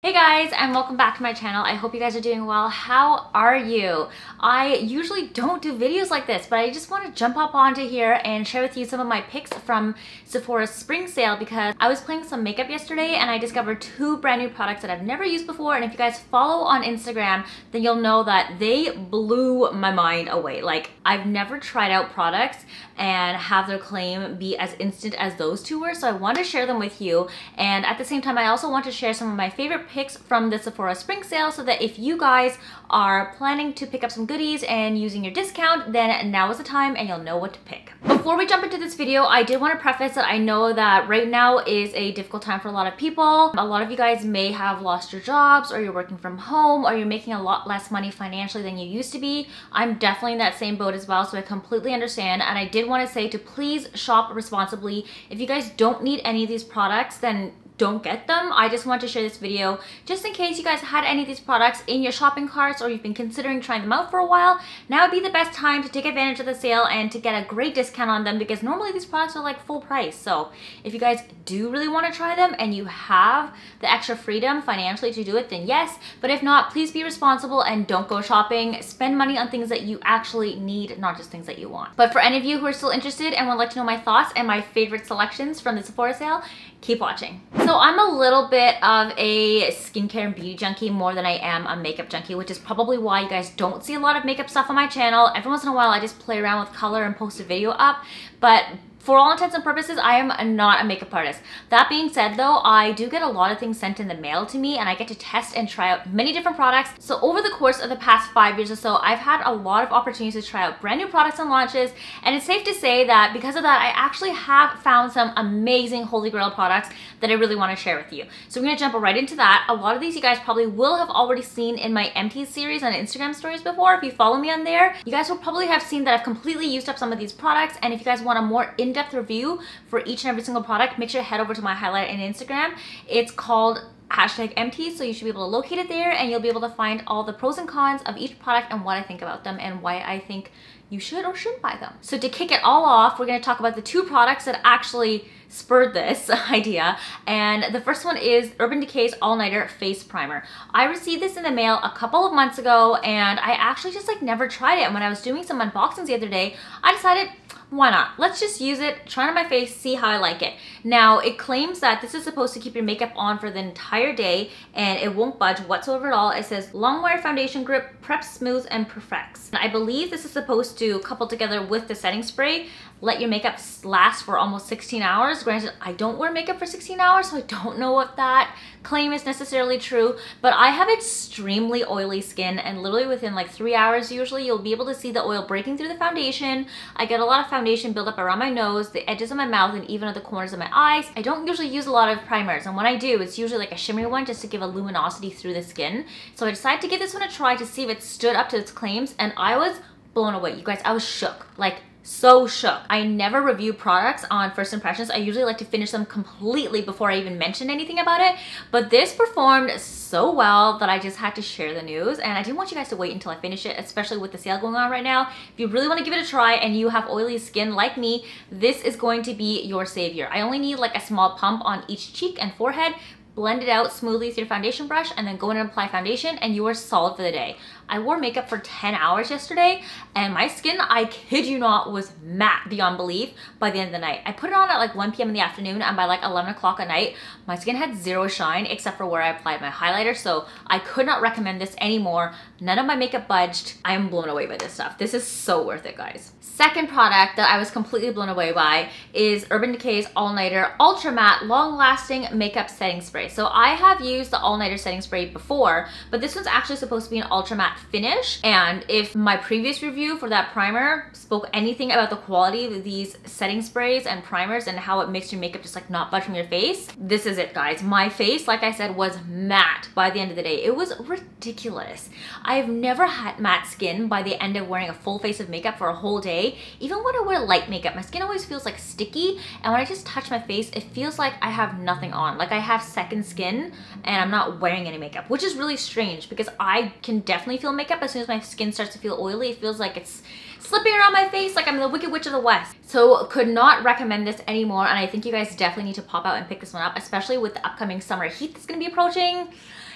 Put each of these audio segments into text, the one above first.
Hey guys, and welcome back to my channel. I hope you guys are doing well. How are you? I usually don't do videos like this, but I just want to jump up onto here and share with you some of my picks from Sephora Spring Sale because I was playing some makeup yesterday and I discovered two brand new products that I've never used before. And if you guys follow on Instagram, then you'll know that they blew my mind away. Like, I've never tried out products and have their claim be as instant as those two were. So I want to share them with you. And at the same time, I also want to share some of my favorite picks from the Sephora Spring Sale so that if you guys are planning to pick up some goodies and using your discount, then now is the time and you'll know what to pick. Before we jump into this video, I did want to preface that I know that right now is a difficult time for a lot of people. A lot of you guys may have lost your jobs, or you're working from home, or you're making a lot less money financially than you used to be. I'm definitely in that same boat as well, so I completely understand. And I did want to say to please shop responsibly. If you guys don't need any of these products, then don't get them. I just want to share this video just in case you guys had any of these products in your shopping carts or you've been considering trying them out for a while. Now would be the best time to take advantage of the sale and to get a great discount on them, because normally these products are like full price. So if you guys do really want to try them and you have the extra freedom financially to do it, then yes. But if not, please be responsible and don't go shopping. Spend money on things that you actually need, not just things that you want. But for any of you who are still interested and would like to know my thoughts and my favorite selections from the Sephora sale, keep watching. So I'm a little bit of a skincare and beauty junkie more than I am a makeup junkie, which is probably why you guys don't see a lot of makeup stuff on my channel. Every once in a while I just play around with color and post a video up, but for all intents and purposes, I am not a makeup artist. That being said though, I do get a lot of things sent in the mail to me and I get to test and try out many different products. So over the course of the past 5 years or so, I've had a lot of opportunities to try out brand new products and launches. And it's safe to say that because of that, I actually have found some amazing holy grail products that I really want to share with you. So we're gonna jump right into that. A lot of these you guys probably will have already seen in my empties series on Instagram stories before. If you follow me on there, you guys will probably have seen that I've completely used up some of these products. And if you guys want a more in-depth review for each and every single product, make sure to head over to my highlight on Instagram. It's called #empty, so you should be able to locate it there and you'll be able to find all the pros and cons of each product and what I think about them and why I think you should or shouldn't buy them. So to kick it all off, we're going to talk about the two products that actually spurred this idea, and the first one is Urban Decay's All-Nighter Face Primer. I received this in the mail a couple of months ago and I actually just like never tried it, and when I was doing some unboxings the other day, I decided, why not? Let's just use it, try it on my face, see how I like it. Now, it claims that this is supposed to keep your makeup on for the entire day and it won't budge whatsoever at all. It says long wear foundation grip, preps, smooths, and perfects. And I believe this is supposed to couple together with the setting spray, let your makeup last for almost 16 hours. Granted, I don't wear makeup for 16 hours, so I don't know if that claim is necessarily true, but I have extremely oily skin and literally within like 3 hours usually, you'll be able to see the oil breaking through the foundation. I get a lot of foundation build up around my nose, the edges of my mouth, and even at the corners of my eyes. I don't usually use a lot of primers, and when I do, it's usually like a shimmery one just to give a luminosity through the skin. So I decided to give this one a try to see if it stood up to its claims, and I was blown away. You guys, I was shook. Like, so shook. I never review products on first impressions. I usually like to finish them completely before I even mention anything about it. But this performed so well that I just had to share the news, and I didn't want you guys to wait until I finish it, especially with the sale going on right now. If you really want to give it a try and you have oily skin like me, this is going to be your savior. I only need like a small pump on each cheek and forehead, blend it out smoothly with your foundation brush, and then go in and apply foundation, and you are solid for the day. I wore makeup for 10 hours yesterday, and my skin, I kid you not, was matte beyond belief by the end of the night. I put it on at like 1 p.m. in the afternoon, and by like 11 o'clock at night, my skin had zero shine except for where I applied my highlighter, so I could not recommend this anymore. None of my makeup budged. I am blown away by this stuff. This is so worth it, guys. Second product that I was completely blown away by is Urban Decay's All-Nighter Ultra Matte Long Lasting Makeup Setting Spray. So I have used the All-Nighter setting spray before, but this one's actually supposed to be an ultra matte finish. And if my previous review for that primer spoke anything about the quality of these setting sprays and primers and how it makes your makeup just like not budge from your face, this is it, guys. My face, like I said, was matte by the end of the day. It was ridiculous. I've never had matte skin by the end of wearing a full face of makeup for a whole day. Even when I wear light makeup, my skin always feels like sticky, and when I just touch my face, it feels like I have nothing on. Like I have second skin and I'm not wearing any makeup, which is really strange because I can definitely feel makeup as soon as my skin starts to feel oily. It feels like it's slipping around my face like I'm the Wicked Witch of the West. So could not recommend this anymore, and I think you guys definitely need to pop out and pick this one up, especially with the upcoming summer heat that's gonna be approaching.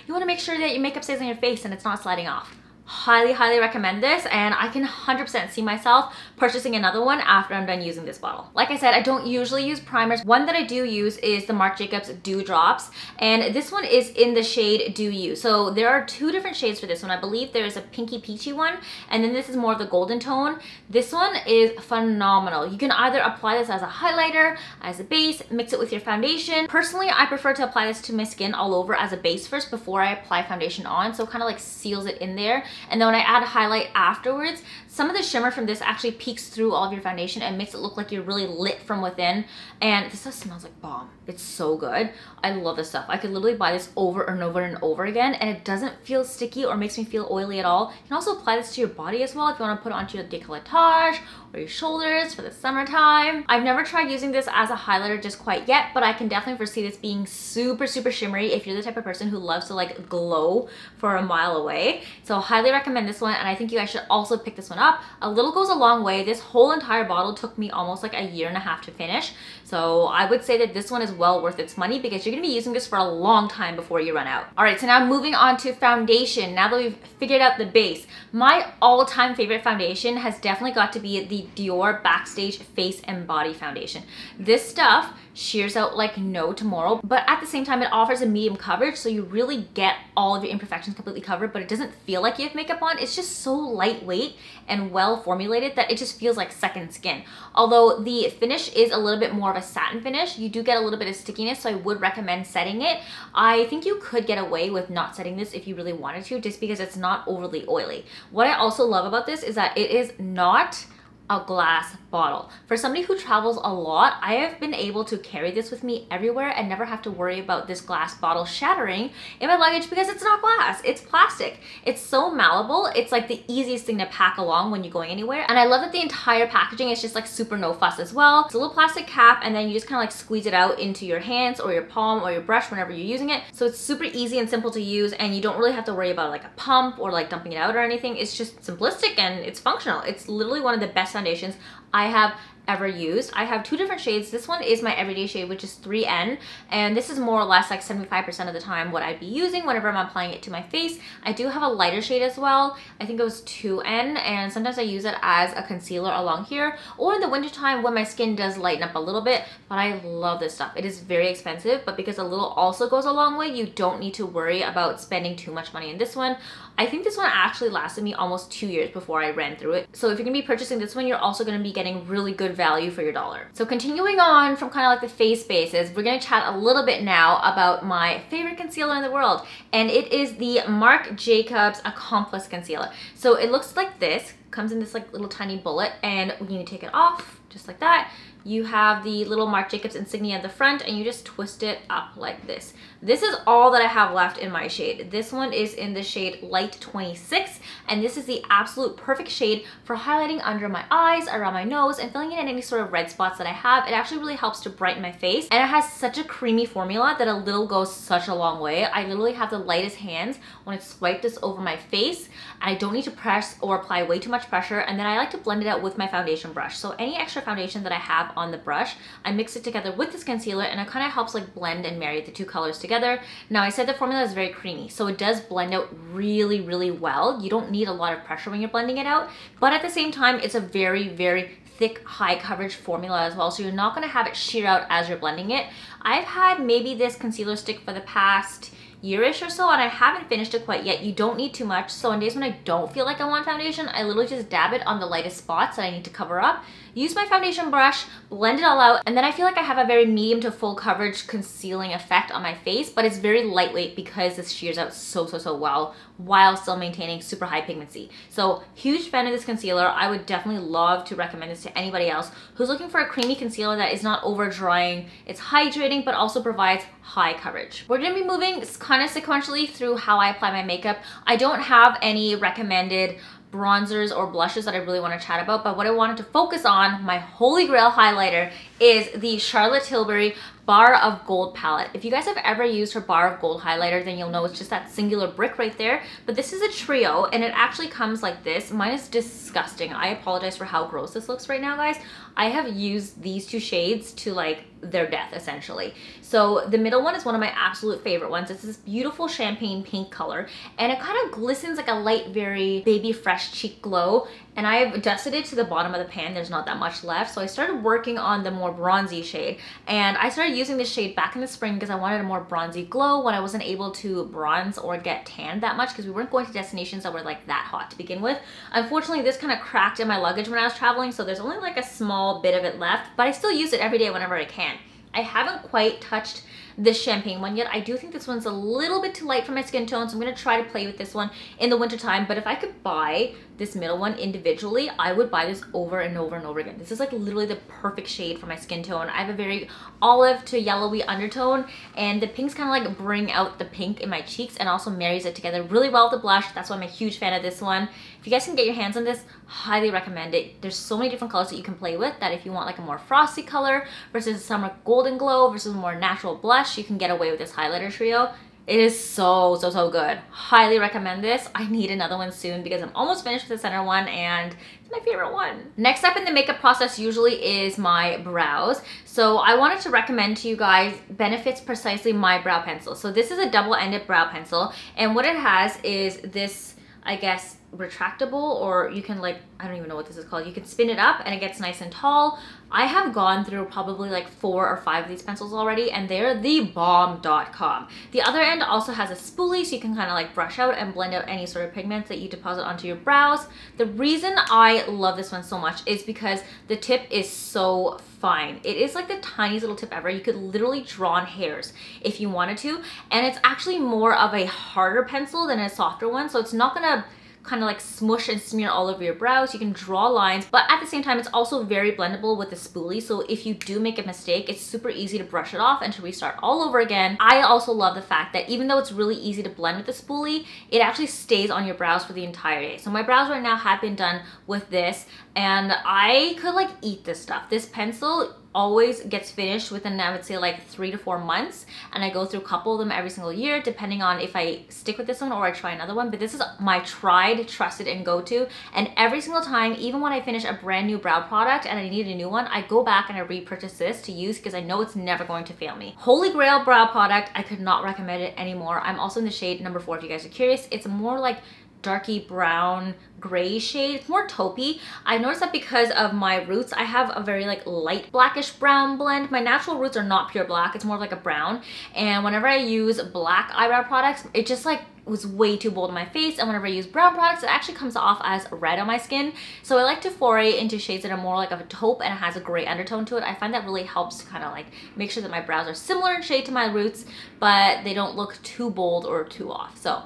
you want to make sure that your makeup stays on your face and it's not sliding off. Highly, highly recommend this, and I can 100% see myself purchasing another one after I'm done using this bottle. Like I said, I don't usually use primers. One that I do use is the Marc Jacobs Dew Drops, and this one is in the shade Dew You. So there are two different shades for this one. I believe there's a pinky peachy one, and then this is more of the golden tone. This one is phenomenal. You can either apply this as a highlighter, as a base, mix it with your foundation. Personally, I prefer to apply this to my skin all over as a base first before I apply foundation on, so it kind of like seals it in there. And then when I add a highlight afterwards, some of the shimmer from this actually peeks through all of your foundation and makes it look like you're really lit from within. And this stuff smells like bomb. It's so good. I love this stuff. I could literally buy this over and over and over again, and it doesn't feel sticky or makes me feel oily at all. You can also apply this to your body as well if you want to put it onto your décolletage or your shoulders for the summertime. I've never tried using this as a highlighter just quite yet, but I can definitely foresee this being super, super shimmery if you're the type of person who loves to like glow for a mile away. So highly recommend this one, and I think you guys should also pick this one up. A little goes a long way. This whole entire bottle took me almost like a year and a half to finish. So I would say that this one is well worth its money because you're gonna be using this for a long time before you run out. All right, so now moving on to foundation. Now that we've figured out the base, my all-time favorite foundation has definitely got to be the Dior Backstage Face and Body Foundation. This stuff shears out like no tomorrow, but at the same time, it offers a medium coverage, so you really get all of your imperfections completely covered, but it doesn't feel like you have makeup on. It's just so lightweight and well formulated that it just feels like second skin. Although the finish is a little bit more of a satin finish, you do get a little bit of stickiness, so I would recommend setting it. I think you could get away with not setting this if you really wanted to, just because it's not overly oily. What I also love about this is that it is not a glass bottle. For somebody who travels a lot, I have been able to carry this with me everywhere and never have to worry about this glass bottle shattering in my luggage because it's not glass, it's plastic. It's so malleable. It's like the easiest thing to pack along when you're going anywhere. And I love that the entire packaging is just like super no fuss as well. It's a little plastic cap, and then you just kind of like squeeze it out into your hands or your palm or your brush whenever you're using it. So it's super easy and simple to use, and you don't really have to worry about like a pump or like dumping it out or anything. It's just simplistic and it's functional. It's literally one of the best foundations I have ever used. I have two different shades. This one is my everyday shade, which is 3N, and this is more or less like 75% of the time what I'd be using whenever I'm applying it to my face. I do have a lighter shade as well. I think it was 2N, and sometimes I use it as a concealer along here, or in the wintertime when my skin does lighten up a little bit. But I love this stuff. It is very expensive, but because a little also goes a long way, you don't need to worry about spending too much money in this one. I think this one actually lasted me almost 2 years before I ran through it. So if you're gonna be purchasing this one, you're also gonna be getting really good value for your dollar. So continuing on from kind of like the face bases, we're gonna chat a little bit now about my favorite concealer in the world, and it is the Marc Jacobs Accomplice Concealer. So it looks like this, comes in this like little tiny bullet, and when you take it off, just like that, you have the little Marc Jacobs insignia at the front, and you just twist it up like this. This is all that I have left in my shade. This one is in the shade Light 26, and this is the absolute perfect shade for highlighting under my eyes, around my nose, and filling in any sort of red spots that I have. It actually really helps to brighten my face, and it has such a creamy formula that a little goes such a long way. I literally have the lightest hands when I swipe this over my face, and I don't need to press or apply way too much pressure, and then I like to blend it out with my foundation brush. So any extra foundation that I have on the brush, I mix it together with this concealer, and it kind of helps like blend and marry the two colors together. Now I said the formula is very creamy, so it does blend out really, really well. You don't need a lot of pressure when you're blending it out, but at the same time, it's a very, very thick, high coverage formula as well, so you're not going to have it sheer out as you're blending it. I've had maybe this concealer stick for the past year-ish or so, and I haven't finished it quite yet. You don't need too much, so on days when I don't feel like I want foundation, I literally just dab it on the lightest spots that I need to cover up, use my foundation brush, blend it all out, and then I feel like I have a very medium to full coverage concealing effect on my face, but it's very lightweight because this shears out so well while still maintaining super high pigmency. So huge fan of this concealer. I would definitely love to recommend this to anybody else who's looking for a creamy concealer that is not over drying, it's hydrating, but also provides high coverage. We're gonna be moving kind of sequentially through how I apply my makeup. I don't have any recommended bronzers or blushes that I really want to chat about, but what I wanted to focus on, my holy grail highlighter, is the Charlotte Tilbury Bar of Gold palette. If you guys have ever used her Bar of Gold highlighter, then you'll know it's just that singular brick right there. But this is a trio, and it actually comes like this. Mine is disgusting. I apologize for how gross this looks right now, guys. I have used these two shades to like their death, essentially. So the middle one is one of my absolute favorite ones. It's this beautiful champagne pink color, and it kind of glistens like a light, very baby fresh cheek glow. And I've dusted it to the bottom of the pan. There's not that much left. So I started working on the more bronzy shade, and I started using this shade back in the spring because I wanted a more bronzy glow when I wasn't able to bronze or get tanned that much because we weren't going to destinations that were like that hot to begin with. Unfortunately, this kind of cracked in my luggage when I was traveling, so there's only like a small bit of it left, but I still use it every day whenever I can. I haven't quite touched this champagne one yet. I do think this one's a little bit too light for my skin tone, so I'm going to try to play with this one in the winter time. But if I could buy this middle one individually, I would buy this over and over and over again. This is like literally the perfect shade for my skin tone. I have a very olive to yellowy undertone, and the pinks kind of like bring out the pink in my cheeks and also marries it together really well with the blush. That's why I'm a huge fan of this one. If you guys can get your hands on this, highly recommend it. There's so many different colors that you can play with, that if you want like a more frosty color versus a summer golden glow versus a more natural blush, you can get away with this highlighter trio. It is so good. Highly recommend this. I need another one soon because I'm almost finished with the center one, and it's my favorite one. Next up in the makeup process usually is my brows. So I wanted to recommend to you guys Benefit's Precisely My Brow Pencil. So this is a double-ended brow pencil, and what it has is this, I guess, retractable, or you can like, I don't even know what this is called. You can spin it up and it gets nice and tall. I have gone through probably like 4 or 5 of these pencils already, and they're the bomb.com. The other end also has a spoolie, so you can kind of like brush out and blend out any sort of pigments that you deposit onto your brows. The reason I love this one so much is because the tip is so fine. It is like the tiniest little tip ever. You could literally draw on hairs if you wanted to, and it's actually more of a harder pencil than a softer one, so it's not gonna kind of like smush and smear all over your brows. You can draw lines, but at the same time, it's also very blendable with the spoolie. So if you do make a mistake, it's super easy to brush it off and to restart all over again. I also love the fact that even though it's really easy to blend with the spoolie, it actually stays on your brows for the entire day. So my brows right now have been done with this, and I could like eat this stuff. This pencil always gets finished within, I would say, like 3 to 4 months, and I go through a couple of them every single year depending on if I stick with this one or I try another one. But this is my tried, trusted, and go-to, and every single time, even when I finish a brand new brow product and I need a new one, I go back and I repurchase this to use because I know it's never going to fail me. Holy grail brow product. I could not recommend it anymore. I'm also in the shade number 4 if you guys are curious. It's more like darky brown gray shade. It's more taupey. I noticed that because of my roots, I have a very like light blackish brown blend. My natural roots are not pure black. It's more like a brown, and whenever I use black eyebrow products, it just like was way too bold on my face, and whenever I use brown products, it actually comes off as red on my skin. So I like to foray into shades that are more like of a taupe and it has a gray undertone to it. I find that really helps to kind of like make sure that my brows are similar in shade to my roots, but they don't look too bold or too off. So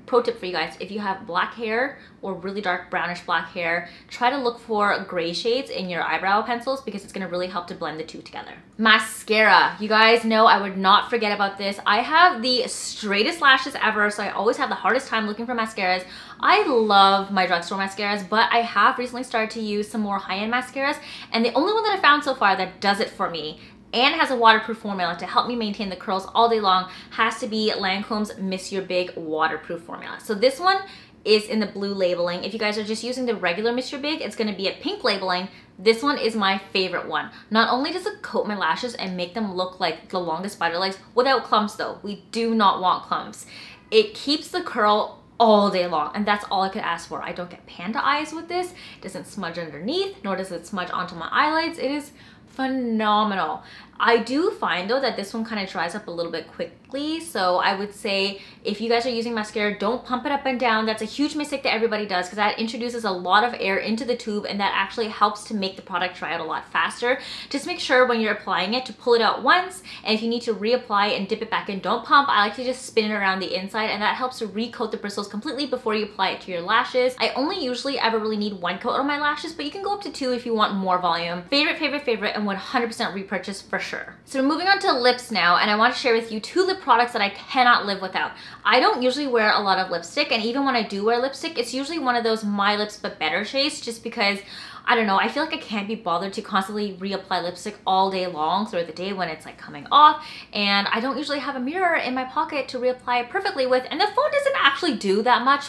pro tip for you guys, if you have black hair or really dark brownish black hair, try to look for gray shades in your eyebrow pencils because it's going to really help to blend the two together. Mascara. You guys know I would not forget about this. I have the straightest lashes ever, so I always have the hardest time looking for mascaras. I love my drugstore mascaras, but I have recently started to use some more high-end mascaras, and the only one that I found so far that does it for me and has a waterproof formula to help me maintain the curls all day long has to be Lancome's Miss Your Big waterproof formula. So this one is in the blue labeling. If you guys are just using the regular Miss Your Big, it's gonna be a pink labeling. This one is my favorite one. Not only does it coat my lashes and make them look like the longest spider legs without clumps though. We do not want clumps. It keeps the curl all day long, and that's all I could ask for. I don't get panda eyes with this. It doesn't smudge underneath, nor does it smudge onto my eyelids. It is phenomenal. I do find though that this one kind of dries up a little bit quickly, so I would say if you guys are using mascara, don't pump it up and down. That's a huge mistake that everybody does because that introduces a lot of air into the tube, and that actually helps to make the product dry out a lot faster. Just make sure when you're applying it to pull it out once, and if you need to reapply and dip it back in, don't pump. I like to just spin it around the inside, and that helps to recoat the bristles completely before you apply it to your lashes. I only usually ever really need 1 coat on my lashes, but you can go up to 2 if you want more volume. Favorite, and 100% repurchase for sure. So moving on to lips now, and I want to share with you 2 lip products that I cannot live without. I don't usually wear a lot of lipstick, and even when I do wear lipstick, it's usually one of those My Lips But Better shades, just because I don't know, I feel like I can't be bothered to constantly reapply lipstick all day long throughout the day when it's like coming off, and I don't usually have a mirror in my pocket to reapply it perfectly with, and the phone doesn't actually do that much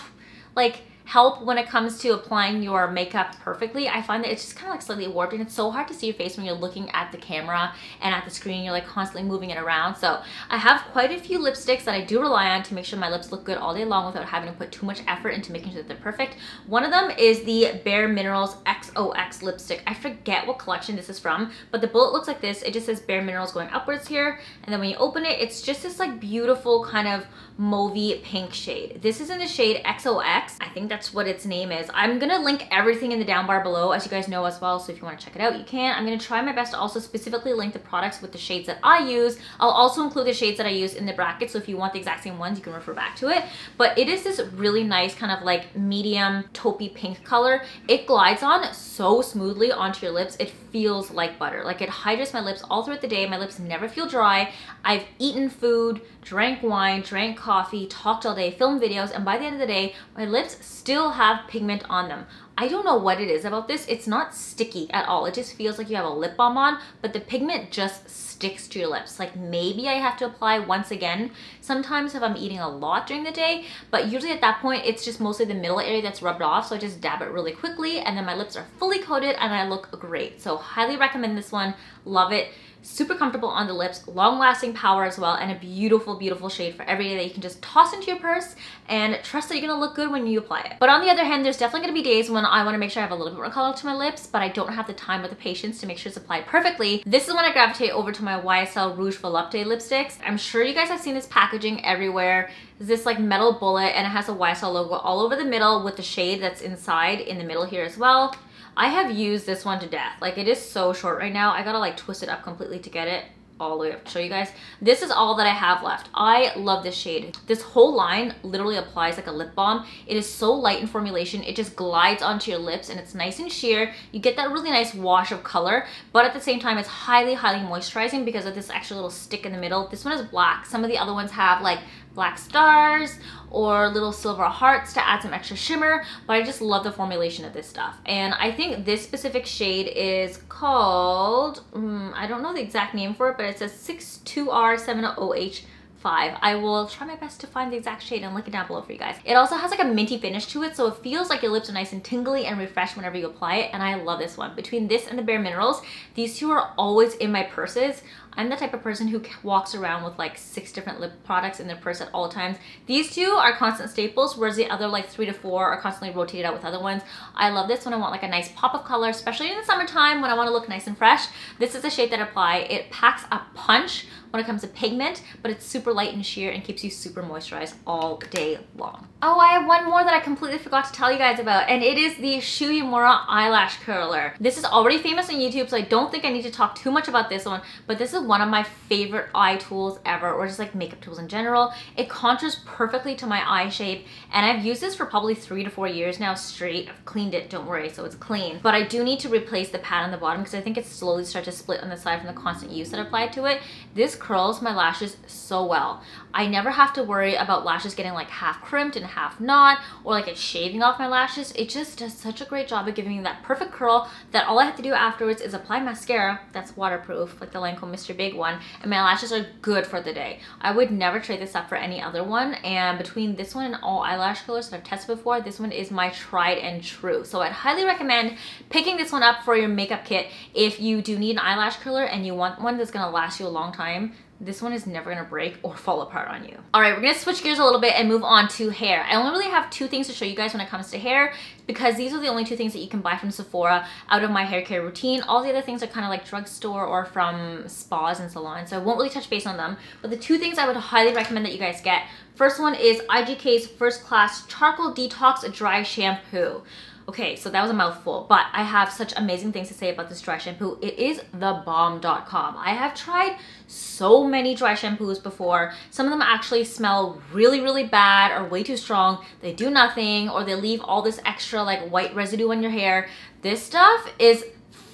like help when it comes to applying your makeup perfectly. I find that it's just kind of like slightly warped, and it's so hard to see your face when you're looking at the camera and at the screen. You're like constantly moving it around. So I have quite a few lipsticks that I do rely on to make sure my lips look good all day long without having to put too much effort into making sure that they're perfect. One of them is the Bare Minerals XOX lipstick. I forget what collection this is from, but the bullet looks like this. It just says Bare Minerals going upwards here, and then when you open it, it's just this like beautiful kind of mauvey pink shade. This is in the shade XOX. I think that's what its name is. I'm gonna link everything in the down bar below, as you guys know as well, so if you want to check it out, you can. I'm gonna try my best to also specifically link the products with the shades that I use. I'll also include the shades that I use in the bracket, so if you want the exact same ones, you can refer back to it. But it is this really nice kind of like medium taupey pink color. It glides on so smoothly onto your lips. It feels like butter. Like, it hydrates my lips all throughout the day. My lips never feel dry. I've eaten food, drank wine, drank coffee, talked all day, filmed videos, and by the end of the day, my lips still have pigment on them. I don't know what it is about this. It's not sticky at all. It just feels like you have a lip balm on, but the pigment just sticks to your lips. Like, maybe I have to apply once again sometimes if I'm eating a lot during the day, but usually at that point, it's just mostly the middle area that's rubbed off, so I just dab it really quickly, and then my lips are fully coated and I look great. So highly recommend this one. Love it. Super comfortable on the lips, long lasting power as well, and a beautiful, beautiful shade for every day that you can just toss into your purse and trust that you're gonna look good when you apply it. But on the other hand, there's definitely gonna be days when I wanna make sure I have a little bit more color to my lips, but I don't have the time or the patience to make sure it's applied perfectly. This is when I gravitate over to my YSL Rouge Volupté lipsticks. I'm sure you guys have seen this packaging everywhere. It's this like metal bullet, and it has a YSL logo all over the middle with the shade that's inside in the middle here as well. I have used this one to death. Like, it is so short right now. I gotta like twist it up completely to get it all the way up to show you guys. This is all that I have left. I love this shade. This whole line literally applies like a lip balm. It is so light in formulation. It just glides onto your lips, and it's nice and sheer. You get that really nice wash of color, but at the same time, it's highly, highly moisturizing because of this extra little stick in the middle. This one is black. Some of the other ones have like black stars or little silver hearts to add some extra shimmer, but I just love the formulation of this stuff. And I think this specific shade is called, I don't know the exact name for it, but it says 62R70OH5. I will try my best to find the exact shade and link it down below for you guys. It also has like a minty finish to it, so it feels like your lips are nice and tingly and refreshed whenever you apply it, and I love this one. Between this and the Bare Minerals, these two are always in my purses. I'm the type of person who walks around with like 6 different lip products in their purse at all times. These two are constant staples, whereas the other like 3 to 4 are constantly rotated out with other ones. I love this when I want like a nice pop of color, especially in the summertime when I want to look nice and fresh. This is the shade that I apply. It packs a punch when it comes to pigment, but it's super light and sheer and keeps you super moisturized all day long. Oh, I have one more that I completely forgot to tell you guys about, and it is the Shu Uemura eyelash curler. This is already famous on YouTube, so I don't think I need to talk too much about this one, but this is one of my favorite eye tools ever, or just like makeup tools in general. It contours perfectly to my eye shape, and I've used this for probably 3 to 4 years now straight. I've cleaned it, don't worry, so it's clean. But I do need to replace the pad on the bottom because I think it's slowly started to split on the side from the constant use that I applied to it. This curls my lashes so well. I never have to worry about lashes getting like half crimped and half not, or like it's shaving off my lashes. It just does such a great job of giving me that perfect curl that all I have to do afterwards is apply mascara that's waterproof, like the Lancome Mr. Big one, and my lashes are good for the day. I would never trade this up for any other one, and between this one and all eyelash curlers that I've tested before, this one is my tried and true. So I'd highly recommend picking this one up for your makeup kit if you do need an eyelash curler and you want one that's gonna last you a long time. This one is never gonna break or fall apart on you. All right, we're gonna switch gears a little bit and move on to hair. I only really have 2 things to show you guys when it comes to hair, because these are the only 2 things that you can buy from Sephora out of my hair care routine. All the other things are kind of like drugstore or from spas and salons, so I won't really touch base on them. But the 2 things I would highly recommend that you guys get. First one is IGK's First Class Charcoal Detox Dry Shampoo. Okay, so that was a mouthful, but I have such amazing things to say about this dry shampoo. It is thebomb.com. I have tried so many dry shampoos before. Some of them actually smell really, really bad or way too strong. They do nothing, or they leave all this extra like white residue on your hair. This stuff is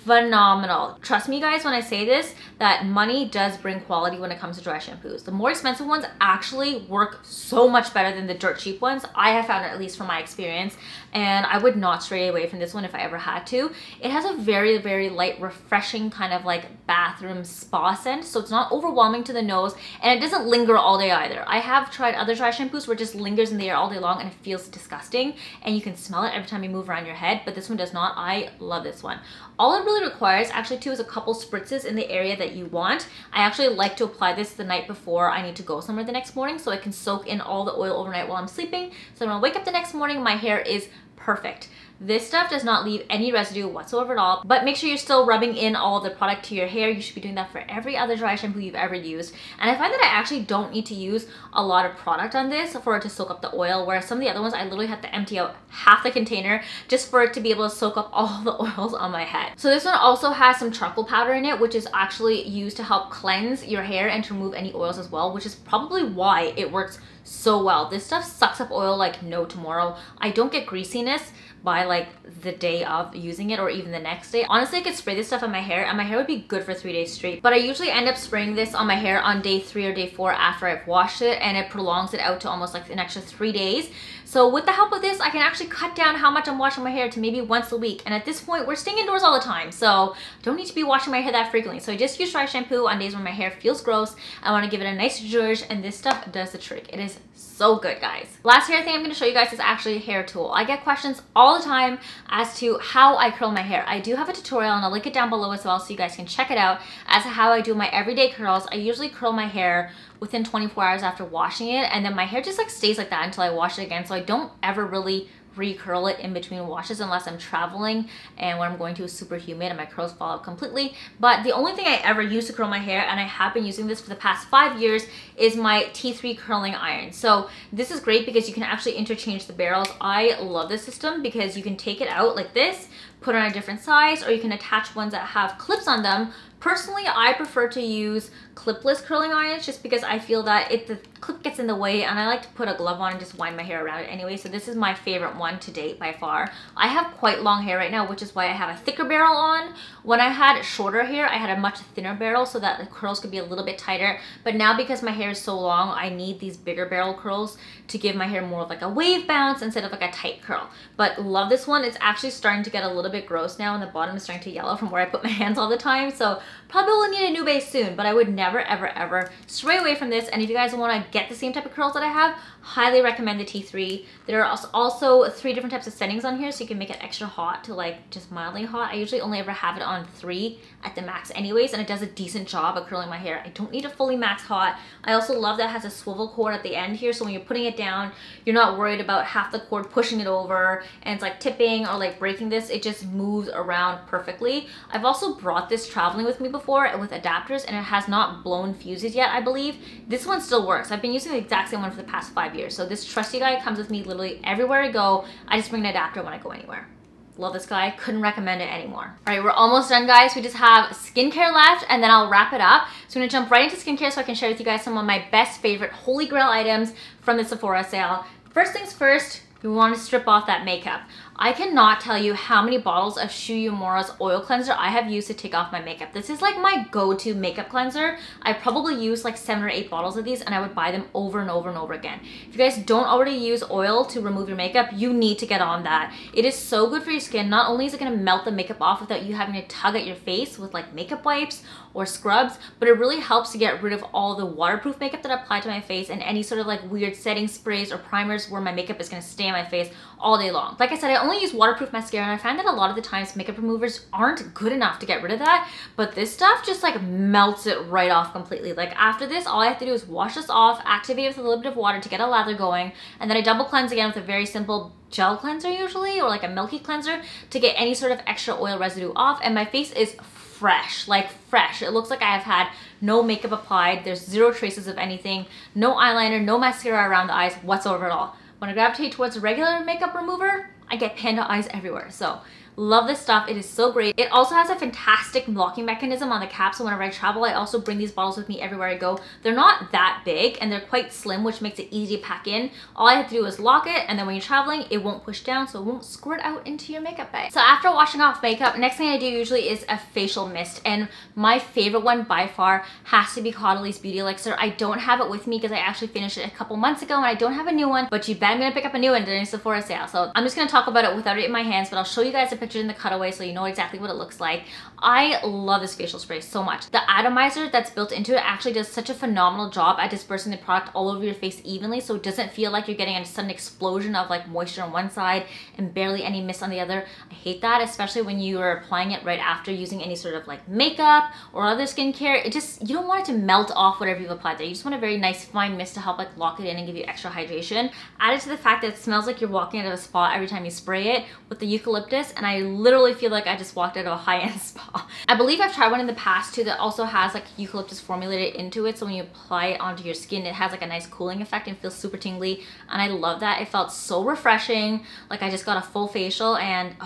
phenomenal. Trust me guys when I say this, that money does bring quality when it comes to dry shampoos. The more expensive ones actually work so much better than the dirt cheap ones. I have found it, at least from my experience, and I would not stray away from this one if I ever had to. It has a very, very light, refreshing kind of like bathroom spa scent, so it's not overwhelming to the nose, and it doesn't linger all day either. I have tried other dry shampoos where it just lingers in the air all day long and it feels disgusting, and you can smell it every time you move around your head, but this one does not. I love this one. All it really requires actually too is a couple spritzes in the area that you want. I actually like to apply this the night before I need to go somewhere the next morning so I can soak in all the oil overnight while I'm sleeping. So when I wake up the next morning, my hair is perfect. This stuff does not leave any residue whatsoever at all, but make sure you're still rubbing in all the product to your hair. You should be doing that for every other dry shampoo you've ever used. And I find that I actually don't need to use a lot of product on this for it to soak up the oil, whereas some of the other ones I literally have to empty out half the container just for it to be able to soak up all the oils on my head. So this one also has some charcoal powder in it, which is actually used to help cleanse your hair and to remove any oils as well, which is probably why it works so well. This stuff sucks up oil like no tomorrow. I don't get greasiness by like the day of using it or even the next day. Honestly, I could spray this stuff on my hair and my hair would be good for 3 days straight, but I usually end up spraying this on my hair on day 3 or day 4 after I've washed it, and it prolongs it out to almost like an extra 3 days. So with the help of this, I can actually cut down how much I'm washing my hair to maybe once a week. And at this point, we're staying indoors all the time, so don't need to be washing my hair that frequently. So I just use dry shampoo on days when my hair feels gross. I want to give it a nice zhuzh, and this stuff does the trick. It is so good, guys. Last hair thing I'm going to show you guys is actually a hair tool. I get questions all the time as to how I curl my hair. I do have a tutorial and I'll link it down below as well so you guys can check it out as to how I do my everyday curls. I usually curl my hair within 24 hours after washing it, and then my hair just like stays like that until I wash it again, so I don't ever really re-curl it in between washes unless I'm traveling and when I'm going to is super humid and my curls fall out completely. But the only thing I ever use to curl my hair, and I have been using this for the past 5 years, is my T3 curling iron. So this is great because you can actually interchange the barrels. I love this system because you can take it out like this, put it on a different size, or you can attach ones that have clips on them. Personally, I prefer to use clipless curling irons just because I feel that the clip gets in the way, and I like to put a glove on and just wind my hair around it anyway. So this is my favorite one to date by far. I have quite long hair right now, which is why I have a thicker barrel on. When I had shorter hair, I had a much thinner barrel so that the curls could be a little bit tighter. But now because my hair is so long, I need these bigger barrel curls to give my hair more of like a wave bounce instead of like a tight curl. But love this one. It's actually starting to get a little bit gross now, and the bottom is starting to yellow from where I put my hands all the time. So probably will need a new base soon, but I would never, ever stray away from this. And if you guys want to get the same type of curls that I have, highly recommend the T3. There are also 3 different types of settings on here, so you can make it extra hot to like just mildly hot. I usually only ever have it on 3 at the max anyways, and it does a decent job of curling my hair. I don't need it fully max hot. I also love that it has a swivel cord at the end here, so when you're putting it down, you're not worried about half the cord pushing it over and it's like tipping or like breaking this. It just moves around perfectly. I've also brought this traveling with me before with adapters, and it has not blown fuses yet, I believe. This one still works. I've been using the exact same one for the past 5 years. So this trusty guy comes with me literally everywhere I go. I just bring an adapter when I go anywhere. Love this guy. Couldn't recommend it anymore. All right, we're almost done, guys. We just have skincare left, and then I'll wrap it up. So I'm gonna jump right into skincare so I can share with you guys some of my best favorite holy grail items from the Sephora sale. First things first, you want to strip off that makeup. I cannot tell you how many bottles of Shu Uemura's oil cleanser I have used to take off my makeup. This is like my go-to makeup cleanser. I probably use like 7 or 8 bottles of these, and I would buy them over and over and over again. If you guys don't already use oil to remove your makeup, you need to get on that. It is so good for your skin. Not only is it going to melt the makeup off without you having to tug at your face with like makeup wipes or scrubs, but it really helps to get rid of all the waterproof makeup that I apply to my face and any sort of like weird setting sprays or primers where my makeup is going to stay on my face all day long. Like I said, I only use waterproof mascara, and I find that a lot of the times makeup removers aren't good enough to get rid of that, but this stuff just like melts it right off completely. Like after this, all I have to do is wash this off, activate it with a little bit of water to get a lather going, and then I double cleanse again with a very simple gel cleanser usually, or like a milky cleanser to get any sort of extra oil residue off, and my face is fresh, like fresh. It looks like I have had no makeup applied. There's 0 traces of anything, no eyeliner, no mascara around the eyes whatsoever at all. When I gravitate towards a regular makeup remover, I get panda eyes everywhere. So Love this stuff. It is so great. It also has a fantastic locking mechanism on the cap, so whenever I travel, I also bring these bottles with me everywhere I go. They're not that big and they're quite slim, which makes it easy to pack in. All I have to do is lock it, and then when you're traveling, it won't push down, so it won't squirt out into your makeup bag. So after washing off makeup, next thing I do usually is a facial mist, and my favorite one by far has to be Caudaly's Beauty Elixir. I don't have it with me because I actually finished it a couple months ago and I don't have a new one, but you bet I'm gonna pick up a new one during Sephora sale. So I'm just gonna talk about it without it in my hands, but I'll show you guys a picture in the cutaway so you know exactly what it looks like. I love this facial spray so much. The atomizer that's built into it actually does such a phenomenal job at dispersing the product all over your face evenly, so it doesn't feel like you're getting a sudden explosion of like moisture on one side and barely any mist on the other. I hate that, especially when you are applying it right after using any sort of like makeup or other skincare. It just, you don't want it to melt off whatever you've applied there. You just want a very nice fine mist to help like lock it in and give you extra hydration. Added to the fact that it smells like you're walking out of a spa every time you spray it with the eucalyptus, and I literally feel like I just walked out of a high-end spa. I believe I've tried one in the past too that also has like eucalyptus formulated into it, so when you apply it onto your skin, it has like a nice cooling effect and feels super tingly, and I love that. It felt so refreshing. Like I just got a full facial and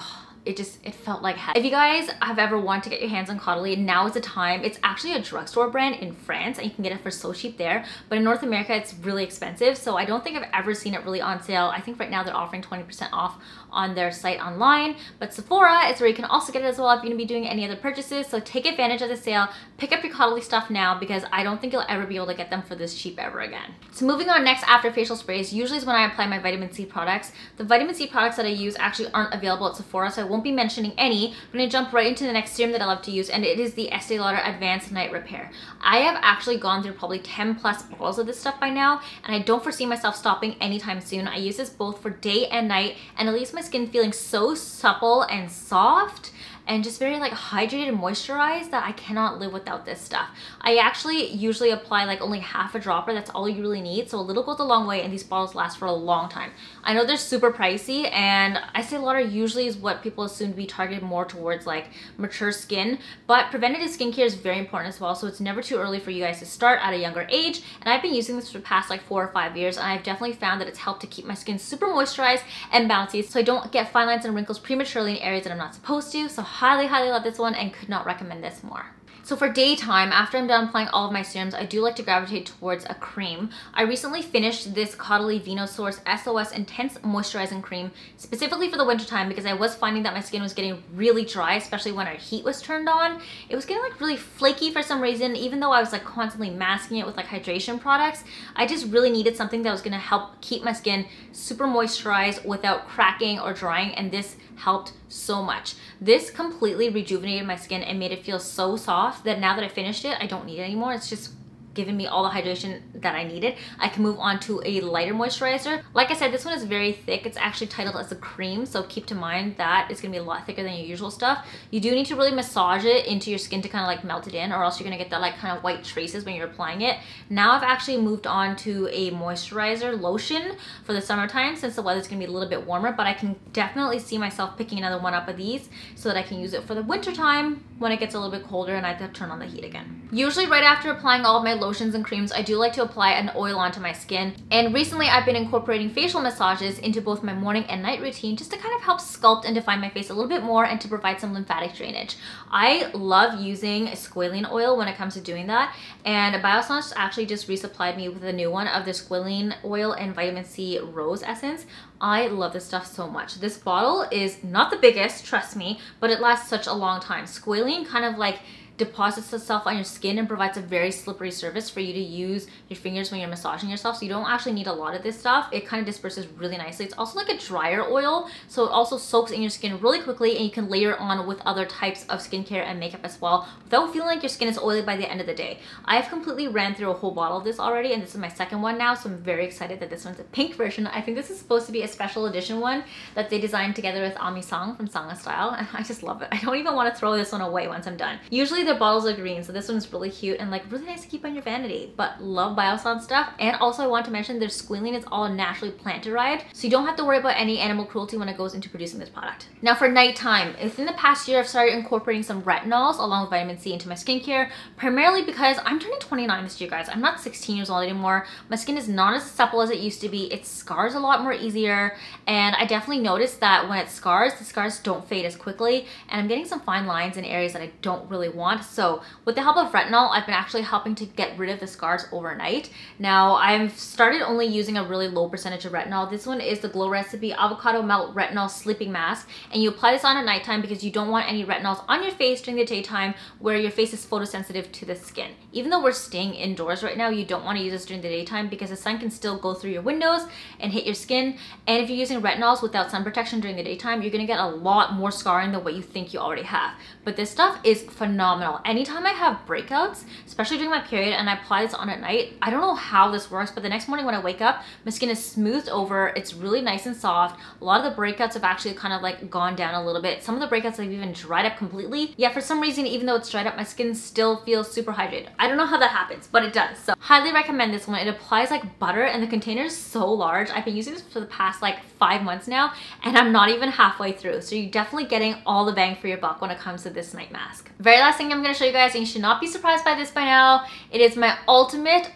it felt like heaven. If you guys have ever wanted to get your hands on Caudaly, now is the time. It's actually a drugstore brand in France and you can get it for so cheap there, but in North America it's really expensive, so I don't think I've ever seen it really on sale. I think right now they're offering 20% off on their site online, but Sephora is where you can also get it as well if you're gonna be doing any other purchases. So take advantage of the sale, pick up your Caudaly stuff now, because I don't think you'll ever be able to get them for this cheap ever again. So moving on, next after facial sprays usually is when I apply my vitamin C products. The vitamin C products that I use actually aren't available at Sephora, so I won't be mentioning any. I'm gonna jump right into the next serum that I love to use, and it is the Estee Lauder Advanced Night Repair. I have actually gone through probably 10 plus bottles of this stuff by now, and I don't foresee myself stopping anytime soon. I use this both for day and night, and it leaves my skin feeling so supple and soft and just very like hydrated and moisturized that I cannot live without this stuff. I actually usually apply like only half a dropper. That's all you really need. So a little goes a long way, and these bottles last for a long time. I know they're super pricey, and Estee Lauder usually is what people assume to be targeted more towards like mature skin, but preventative skincare is very important as well. So it's never too early for you guys to start at a younger age. And I've been using this for the past like 4 or 5 years, and I've definitely found that it's helped to keep my skin super moisturized and bouncy, so I don't get fine lines and wrinkles prematurely in areas that I'm not supposed to. So highly love this one and could not recommend this more. So for daytime, after I'm done applying all of my serums, I do like to gravitate towards a cream. I recently finished this Caudaly Venosource SOS Intense Moisturizing Cream specifically for the wintertime, because I was finding that my skin was getting really dry, especially when our heat was turned on. It was getting like really flaky for some reason, even though I was like constantly masking it with like hydration products. I just really needed something that was gonna help keep my skin super moisturized without cracking or drying, and this helped so much. This completely rejuvenated my skin and made it feel so soft that now that I finished it, I don't need it anymore. It's just given me all the hydration that I needed. I can move on to a lighter moisturizer. Like I said, this one is very thick. It's actually titled as a cream, so keep to mind that it's gonna be a lot thicker than your usual stuff. You do need to really massage it into your skin to kind of like melt it in, or else you're gonna get that like kind of white traces when you're applying it. Now I've actually moved on to a moisturizer lotion for the summertime, since the weather's gonna be a little bit warmer, but I can definitely see myself picking another one up of these so that I can use it for the winter time when it gets a little bit colder and I have to turn on the heat again. Usually right after applying all of my lotions and creams, I do like to apply an oil onto my skin, and recently I've been incorporating facial massages into both my morning and night routine just to kind of help sculpt and define my face a little bit more and to provide some lymphatic drainage. I love using squalene oil when it comes to doing that, and Biossance actually just resupplied me with a new one of the squalene oil and vitamin C rose essence. I love this stuff so much. This bottle is not the biggest, trust me, but it lasts such a long time. Squalene kind of like deposits itself on your skin and provides a very slippery surface for you to use your fingers when you're massaging yourself, so you don't actually need a lot of this stuff. It kind of disperses really nicely. It's also like a drier oil, so it also soaks in your skin really quickly, and you can layer on with other types of skincare and makeup as well without feeling like your skin is oily by the end of the day. I've completely ran through a whole bottle of this already, and this is my second one now, so I'm very excited that this one's a pink version. I think this is supposed to be a special edition one that they designed together with Ami Song from Song of Style, and I just love it. I don't even want to throw this one away once I'm done. Usually Usually their bottles are green, so this one's really cute and like really nice to keep on your vanity. But love Biossance stuff. And also I want to mention their squalene is all naturally plant derived, so you don't have to worry about any animal cruelty when it goes into producing this product. Now for nighttime, within the past year I've started incorporating some retinols along with vitamin C into my skincare, primarily because I'm turning 29 this year, guys. I'm not 16 years old anymore. My skin is not as supple as it used to be. It scars a lot more easier, and I definitely noticed that when it scars, the scars don't fade as quickly, and I'm getting some fine lines in areas that I don't really want. So with the help of retinol, I've been actually helping to get rid of the scars overnight. Now I've started only using a really low percentage of retinol. This one is the Glow Recipe Avocado Melt Retinol Sleeping Mask, and you apply this on at nighttime because you don't want any retinols on your face during the daytime where your face is photosensitive to the skin. Even though we're staying indoors right now, you don't want to use this during the daytime because the sun can still go through your windows and hit your skin. And if you're using retinols without sun protection during the daytime, you're going to get a lot more scarring than what you think you already have. But this stuff is phenomenal. Anytime I have breakouts, especially during my period, and I apply this on at night, I don't know how this works, but the next morning when I wake up, my skin is smoothed over. It's really nice and soft. A lot of the breakouts have actually kind of like gone down a little bit. Some of the breakouts have even dried up completely. Yet for some reason, even though it's dried up, my skin still feels super hydrated. I don't know how that happens, but it does. So highly recommend this one. It applies like butter, and the container is so large. I've been using this for the past like 5 months now, and I'm not even halfway through. So you're definitely getting all the bang for your buck when it comes to this night mask. Very last thing I'm going to show you guys, and you should not be surprised by this by now. It is my ultimate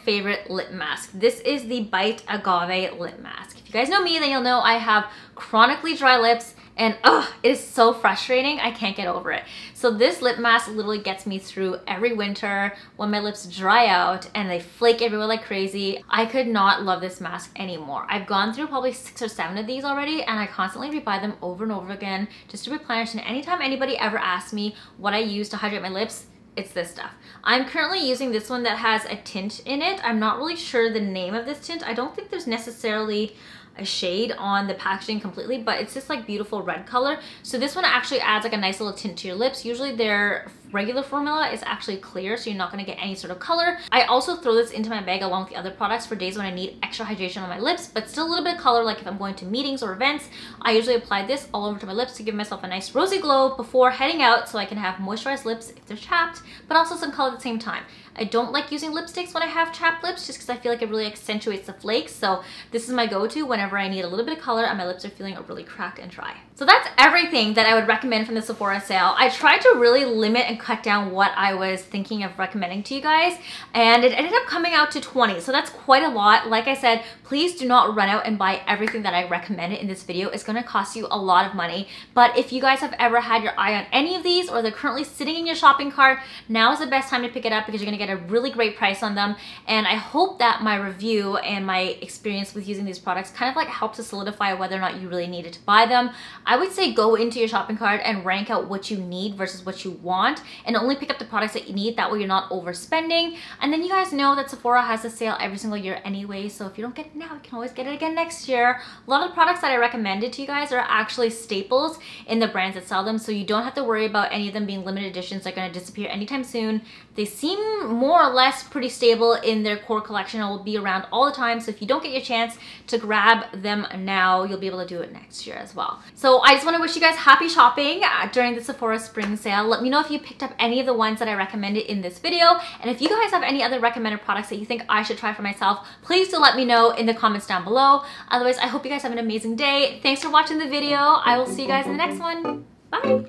favorite lip mask. This is the Bite Agave lip mask. If you guys know me, then you'll know I have chronically dry lips, and it is so frustrating. I can't get over it. So this lip mask literally gets me through every winter when my lips dry out and they flake everywhere like crazy. I could not love this mask anymore. I've gone through probably 6 or 7 of these already, and I constantly rebuy them over and over again just to replenish. And anytime anybody ever asks me what I use to hydrate my lips, it's this stuff. I'm currently using this one that has a tint in it. I'm not really sure the name of this tint. I don't think there's necessarily a shade on the packaging completely, but it's this like beautiful red color. So this one actually adds like a nice little tint to your lips. Usually their regular formula is actually clear, so you're not going to get any sort of color. I also throw this into my bag along with the other products for days when I need extra hydration on my lips, but still a little bit of color. Like if I'm going to meetings or events, I usually apply this all over to my lips to give myself a nice rosy glow before heading out, so I can have moisturized lips if they're chapped, but also some color at the same time. I don't like using lipsticks when I have chapped lips just because I feel like it really accentuates the flakes. So this is my go-to whenever I need a little bit of color and my lips are feeling really cracked and dry. So that's everything that I would recommend from the Sephora sale. I tried to really limit and cut down what I was thinking of recommending to you guys, and it ended up coming out to 20. So that's quite a lot. Like I said, please do not run out and buy everything that I recommended in this video. It's going to cost you a lot of money. But if you guys have ever had your eye on any of these, or they're currently sitting in your shopping cart, now is the best time to pick it up because you're going to get a really great price on them. And I hope that my review and my experience with using these products kind of like helps to solidify whether or not you really needed to buy them. I would say go into your shopping cart and rank out what you need versus what you want, and only pick up the products that you need. That way you're not overspending. And then you guys know that Sephora has a sale every single year anyway, so if you don't get it now, you can always get it again next year. A lot of the products that I recommended to you guys are actually staples in the brands that sell them, so you don't have to worry about any of them being limited editions that are going to disappear anytime soon. They seem more or less pretty stable in their core collection and will be around all the time, so if you don't get your chance to grab them now, you'll be able to do it next year as well. So I just want to wish you guys happy shopping during the Sephora Spring Sale. Let me know if you picked up any of the ones that I recommended in this video, and if you guys have any other recommended products that you think I should try for myself, please do let me know in the comments down below. Otherwise, I hope you guys have an amazing day. Thanks for watching the video. I will see you guys in the next one. Bye!